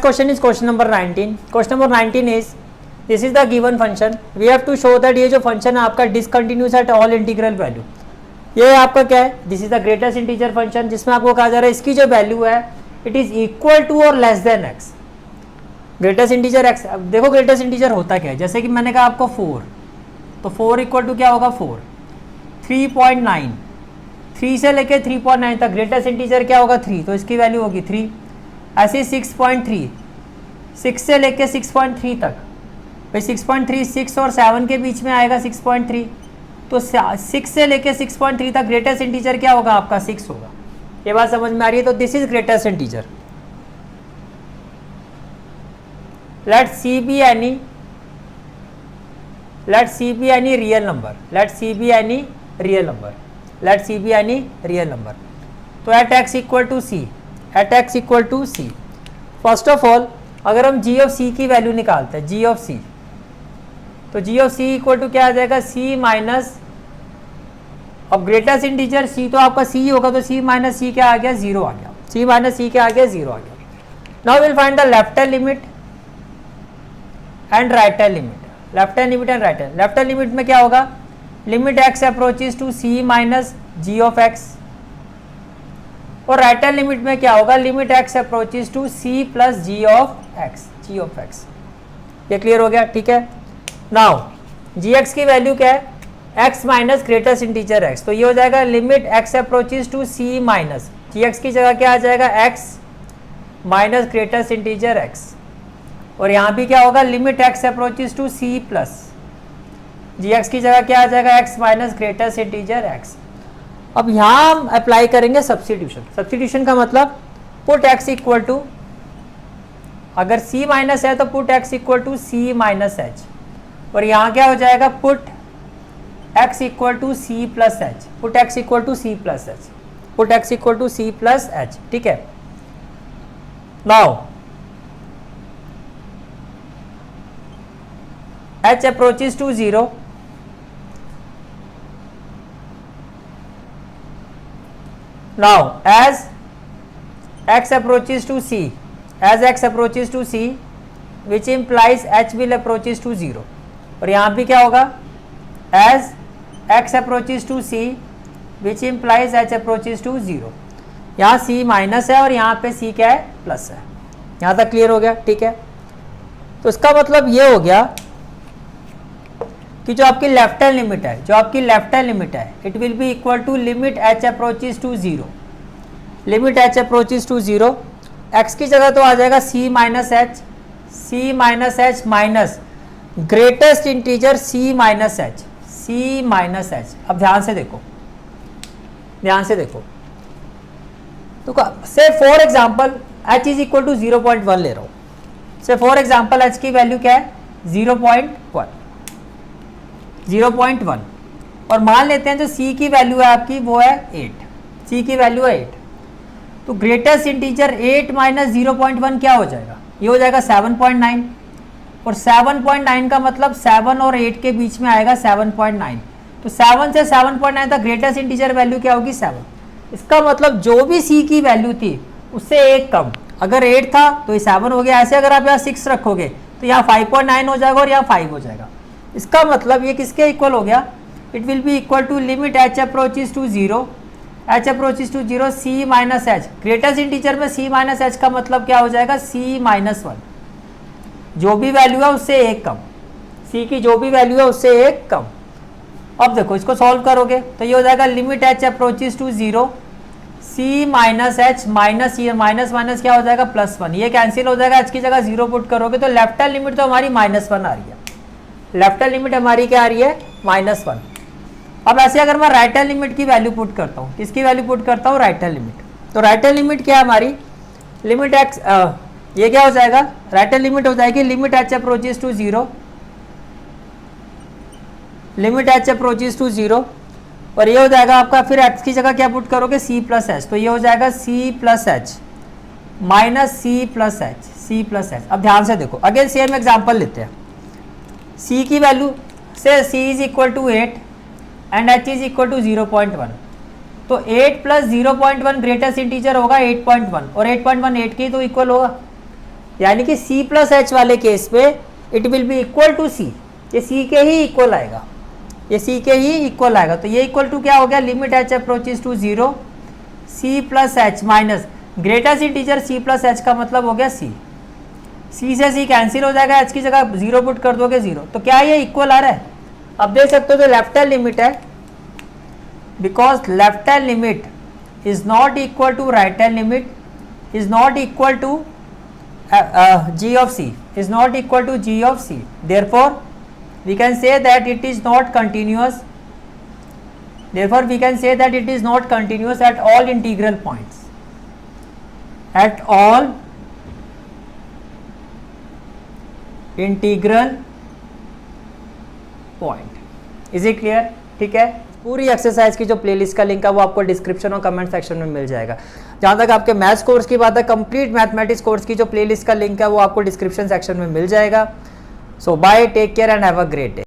Question is question number 19. Question number 19 is, this is the given function. We have to show that ये जो function है आपका discontinuous at all integral value. ये आपका क्या है? This is the greatest integer function जिसमें आपको कहा जा रहा है इसकी जो value है it is equal to or less than x. Greatest integer x. अब देखो ग्रेटेस्ट इंटीजर होता क्या है, जैसे कि मैंने कहा आपको 4, तो 4 इक्वल टू क्या होगा 4, 3.9, 3 से लेके 3.9 तक ग्रेटेस्ट इंटीजर क्या होगा 3, तो इसकी वैल्यू होगी 3. ऐसे 6.3, 6 से लेके 6.3 तक, भाई 6.3 6 और 7 के बीच में आएगा 6.3, तो 6 से लेके 6.3 तक ग्रेटेस्ट इंटीजर क्या होगा आपका 6 होगा. ये बात समझ में आ रही है. तो this is greatest integer. let c be any real number. let c be any real number. let c be any real number. तो at x equal to c, at x equal to c. First of all अगर हम g of c की value निकालते हैं, g of c, तो g of c equal to क्या आ जाएगा c माइनस, अब ग्रेटेस्ट इंटीजर c तो आपका c होगा, तो c माइनस c क्या आ गया 0 आ गया, c माइनस c क्या आ गया 0 आ गया. Now will find the left hand limit and right hand limit. Left hand limit and right hand. Left hand limit में क्या होगा, limit x approaches to c minus g of x, और right hand limit में क्या होगा, limit x approaches to c plus g of x. ये clear हो गया, ठीक है. नाउ gx की वैल्यू क्या है, x minus greatest integer x, तो ये हो जाएगा limit x approaches to c minus, gx की जगह क्या आ जाएगा x minus greatest integer x, और यहाँ भी क्या होगा limit x approaches to c plus, gx की जगह क्या आ जाएगा x minus greatest integer x. अब यहाँ हम अप्लाई करेंगे सब्स्टिट्यूशन. सब्स्टिट्यूशन का मतलब पुट x इक्वल टू, अगर c माइनस है तो put x equal to c minus h, और यहाँ क्या हो जाएगा put x equal to c plus h, put x equal to c plus h, put x equal to c plus h. ठीक है. Now h approaches to 0, now as x approaches to c, as x approaches to c which implies h will approaches to 0, और यहाँ भी क्या होगा as x approaches to c which implies h approaches to 0. यहाँ c minus है और यहाँ पे c क्या है प्लस है. यहाँ तक क्लियर हो गया, ठीक है. तो इसका मतलब ये हो गया कि जो आपकी लेफ्ट हैंड लिमिट है, जो आपकी लेफ्ट हैंड लिमिट है, it will be equal to limit h approaches to 0, limit h approaches to 0, x की जगह तो आ जाएगा c minus h, c minus h minus greatest integer c minus h, c minus h. अब ध्यान से देखो, ध्यान से देखो, तो say for example h is equal to 0.1 ले रहा हूँ. से फॉर एग्जाम्पल h की वैल्यू क्या है 0.1, और मान लेते हैं जो c की वैल्यू है आपकी वो है 8, c की वैल्यू है 8, तो ग्रेटेस्ट इंटीजर 8 माइनस 0.1 क्या हो जाएगा, ये हो जाएगा 7.9, और 7.9 का मतलब 7 और 8 के बीच में आएगा 7.9, तो 7 से 7.9 तक ग्रेटेस्ट इंटीजर वैल्यू क्या होगी 7. इसका मतलब जो भी c की वैल्यू थी उससे एक कम, अगर 8 था तो ये 7 हो गया, ऐसे अगर आप यहाँ 6 रखोगे तो यहाँ 5.9 हो जाएगा और यहाँ 5 हो जाएगा. इसका मतलब ये किसके इक्वल हो गया, it will be equal to limit h approaches to 0, h approaches to 0 c minus h. Greatest integer में c माइनस h का मतलब क्या हो जाएगा c माइनस 1, जो भी वैल्यू है उससे एक कम, c की जो भी वैल्यू है उससे एक कम. अब देखो इसको सॉल्व करोगे तो ये हो जाएगा limit h approaches to 0 c minus h minus, ये माइनस माइनस क्या हो जाएगा प्लस 1, ये कैंसिल हो जाएगा, h की जगह 0 पुट करोगे तो लेफ्ट हैंड लिमिट तो हमारी -1 आ रही है, लेफ्ट हैंड लिमिट हमारी क्या आ रही है -1. अब ऐसे अगर मैं राइट हैंड लिमिट की वैल्यू पुट करता हूँ, किसकी वैल्यू पुट करता हूँ राइट हैंड लिमिट, तो राइट हैंड लिमिट क्या है हमारी लिमिट x, ये क्या हो जाएगा राइट हैंड लिमिट हो जाएगी limit h approaches to 0, limit h approaches to 0, और ये हो जाएगा आपका फिर x की जगह क्या पुट करोगे c प्लस h, तो ये हो जाएगा c plus h minus c plus h, c plus h. अब ध्यान से देखो, अगेन सेम एग्जाम्पल लेते हैं. c की value say c is equal to 8 and h is equal to 0.1, तो 8 प्लस 0.1 ग्रेटेस्ट इंटीजर होगा 8.1, और 8.1 8 के तो इक्वल होगा, यानी कि c प्लस एच वाले केस पे it will be equal to C, ये c के ही इक्वल आएगा, ये c के ही इक्वल आएगा। तो ये इक्वल टू क्या हो गया, limit h approaches to 0 c plus h minus greatest integer c plus h का मतलब हो गया c, c से c कैंसिल हो जाएगा, h की जगह 0 पुट कर दोगे 0, तो क्या ये इक्वल आ रहा है। अब देख सकते हो जो लेफ्ट हैंड लिमिट है, because left hand limit is not equal to right hand limit, is not equal to g of c, is not equal to g of c, therefore we can say that it is not continuous, therefore we can say that it is not continuous at all integral points, at all integral point, is it clear। ठीक है, पूरी exercise की जो playlist का link है वो आपको description और कमेंट सेक्शन में मिल जाएगा। जहाँ तक आपके मैथ्स कोर्स की बात है, कंप्लीट मैथमेटिक्स कोर्स की जो प्लेलिस्ट का लिंक है वो आपको डिस्क्रिप्शन सेक्शन में मिल जाएगा। So bye, take care and have a great day.